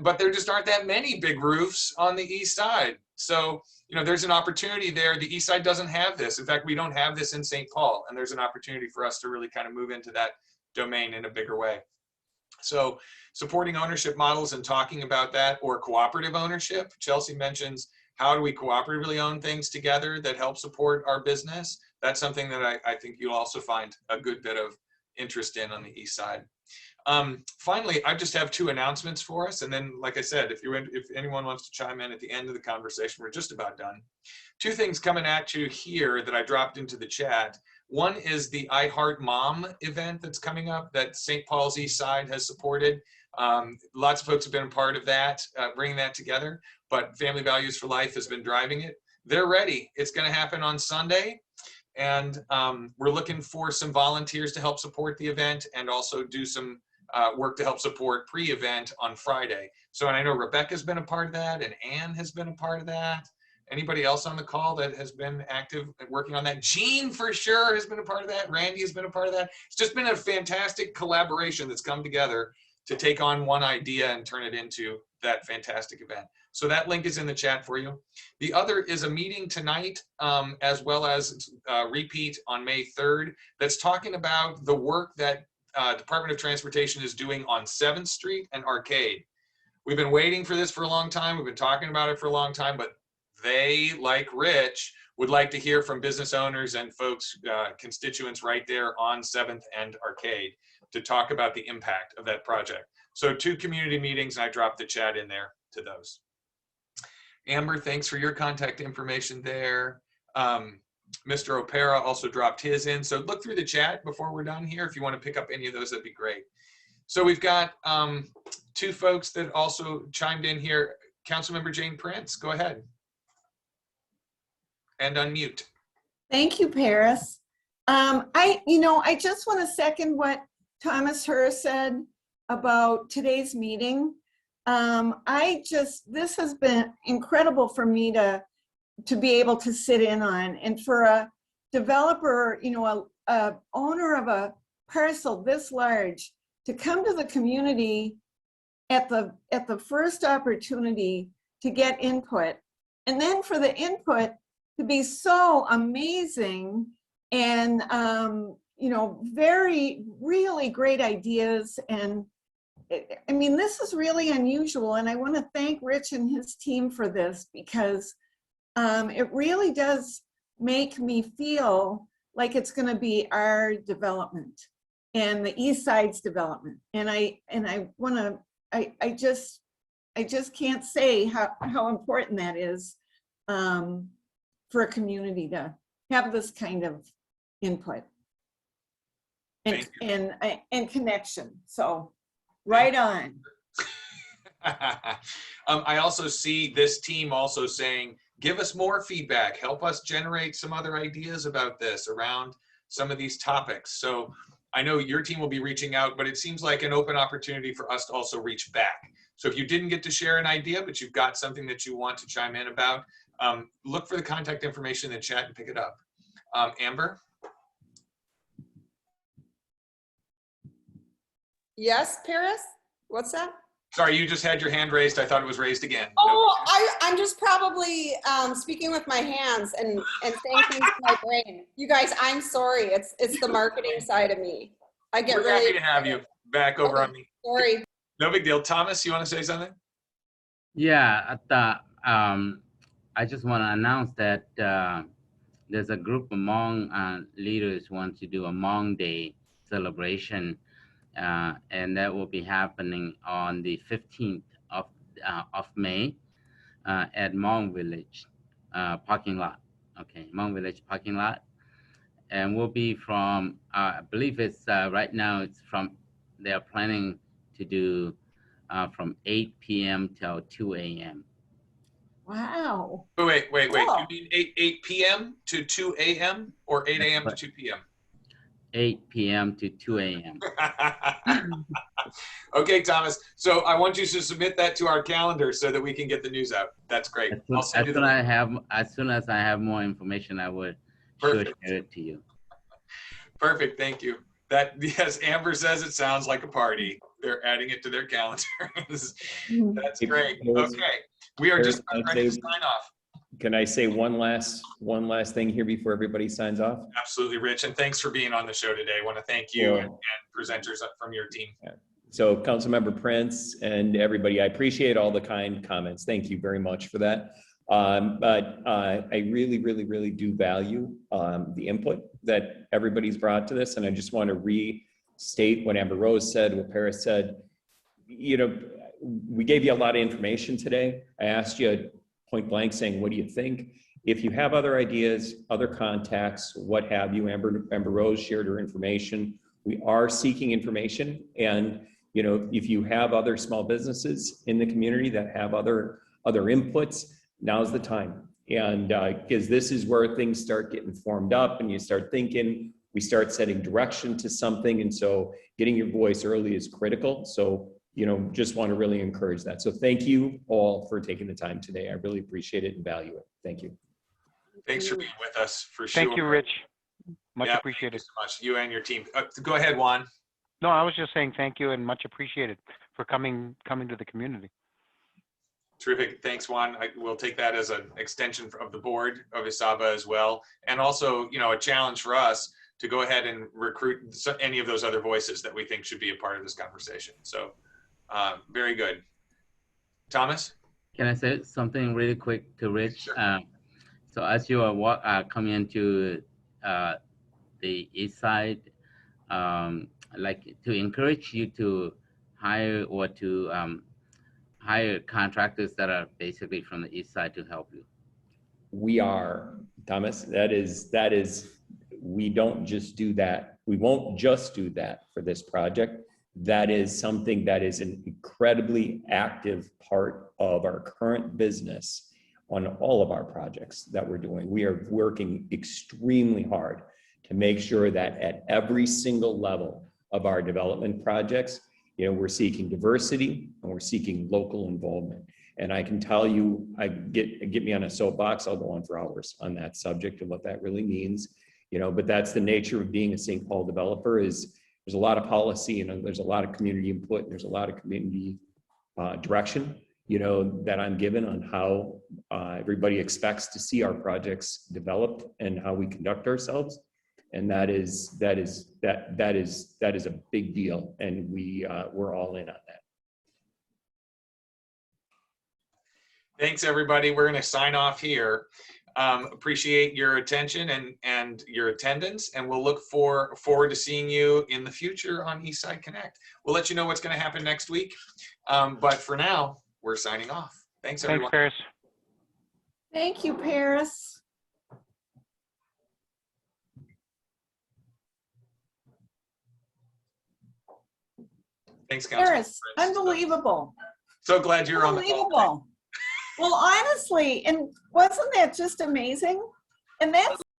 but there just aren't that many big roofs on the east side. So, you know, there's an opportunity there. The east side doesn't have this. In fact, we don't have this in St. Paul, and there's an opportunity for us to really kind of move into that domain in a bigger way. So supporting ownership models and talking about that, or cooperative ownership. Chelsea mentions, how do we cooperatively own things together that help support our business? That's something that I think you'll also find a good bit of interest in on the east side. Finally, I just have two announcements for us. And then, like I said, if anyone wants to chime in at the end of the conversation, we're just about done. Two things coming at you here that I dropped into the chat. One is the I Heart Mom event that's coming up that St. Paul's East Side has supported. Lots of folks have been a part of that, bringing that together, but Family Values for Life has been driving it. They're ready. It's going to happen on Sunday. And we're looking for some volunteers to help support the event and also do some work to help support pre-event on Friday. So, and I know Rebecca's been a part of that, and Ann has been a part of that. Anybody else on the call that has been active at working on that? Jean for sure has been a part of that. Randy has been a part of that. It's just been a fantastic collaboration that's come together to take on one idea and turn it into that fantastic event. So that link is in the chat for you. The other is a meeting tonight, as well as a repeat on May 3rd, that's talking about the work that Department of Transportation is doing on 7th Street and Arcade. We've been waiting for this for a long time. We've been talking about it for a long time, but they, like Rich, would like to hear from business owners and folks, constituents right there on 7th and Arcade to talk about the impact of that project. So 2 community meetings, and I dropped the chat in there to those. Amber, thanks for your contact information there. Mr. Opera also dropped his in. So look through the chat before we're done here. If you want to pick up any of those, that'd be great. So we've got 2 folks that also chimed in here. Councilmember Jane Prince, go ahead. And unmute. Thank you, Paris. I just want to second what Thomas Herr said about today's meeting. This has been incredible for me to be able to sit in on, and for a developer, a owner of a parcel this large to come to the community at the first opportunity to get input, and then for the input to be so amazing and really great ideas. And I mean, this is really unusual, and I want to thank Rich and his team for this, because it really does make me feel like it's going to be our development and the East Side's development. And I just can't say how important that is for a community to have this kind of input and connection. So right on. I also see this team also saying, give us more feedback, help us generate some other ideas about this around some of these topics. So I know your team will be reaching out, but it seems like an open opportunity for us to also reach back. So if you didn't get to share an idea, but you've got something that you want to chime in about, look for the contact information in the chat and pick it up. Amber? Yes, Paris? What's that? Sorry, you just had your hand raised. I thought it was raised again. Oh, I'm just probably speaking with my hands and saying things to my brain. You guys, I'm sorry. It's the marketing side of me. I get We're happy to have you back over on me. Sorry. No big deal. Thomas, you want to say something? Yeah, I just want to announce that there's a group among leaders who want to do a Hmong Day celebration, and that will be happening on the 15th of May at Hmong Village parking lot. Okay, Hmong Village parking lot, and we'll be from I believe it's right now it's from they are planning to do from 8 p.m. till 2 a.m. Wow. Wait. Cool. You mean 8 p.m. to 2 a.m. or 8 a.m. to 2 p.m.? 8 p.m. to 2 a.m. Okay, Thomas. So I want you to submit that to our calendar so that we can get the news out. That's great. I'll send you the link. As soon as I have more information, I would Perfect. share it to you. Perfect. Thank you. Yes, Amber says it sounds like a party. They're adding it to their calendars. That's great. Okay, we are just ready to sign off. Can I say one last thing here before everybody signs off? Absolutely, Rich, and thanks for being on the show today. I want to thank you and presenters from your team. So Councilmember Prince and everybody, I appreciate all the kind comments. Thank you very much for that. But I really do value the input that everybody's brought to this. And I just want to restate what Amber Rose said, what Paris said. You know, we gave you a lot of information today. I asked you point blank saying, what do you think? If you have other ideas, other contacts, what have you, Amber Rose shared her information. We are seeking information. And, you know, if you have other small businesses in the community that have other inputs, now's the time. And because this is where things start getting formed up and you start thinking, we start setting direction to something. And so getting your voice early is critical. So, you know, just want to really encourage that. So thank you all for taking the time today. I really appreciate it and value it. Thank you. Thanks for being with us, for sure. Thank you, Rich. Much appreciated. Thank you so much. You and your team. Go ahead, Juan. No, I was just saying thank you and much appreciated for coming to the community. Terrific. Thanks, Juan. We'll take that as an extension of the board of ISABA as well. And also, you know, a challenge for us to go ahead and recruit any of those other voices that we think should be a part of this conversation. So very good. Thomas? Can I say something really quick to Rich? Sure. So as you are coming into the east side, like to encourage you to hire or to hire contractors that are basically from the east side to help you. We are, Thomas, that is, we don't just do that. We won't just do that for this project. That is something that is an incredibly active part of our current business on all of our projects that we're doing. We are working extremely hard to make sure that at every single level of our development projects, you know, we're seeking diversity and we're seeking local involvement. And I can tell you, get me on a soapbox, I'll go on for hours on that subject and what that really means, you know, but that's the nature of being a St. Paul developer. Is there's a lot of policy and there's a lot of community input and there's a lot of community direction, you know, that I'm given on how everybody expects to see our projects developed and how we conduct ourselves. And that is a big deal. And we're all in on that. Thanks, everybody. We're going to sign off here. Appreciate your attention and your attendance, and we'll look forward to seeing you in the future on Eastside Connect. We'll let you know what's going to happen next week. But for now, we're signing off. Thanks, everyone. Thanks, Paris. Thank you, Paris. Thanks, Councilman. Paris, unbelievable. So glad you're on the call. Unbelievable. Well, honestly, and wasn't that just amazing? And that's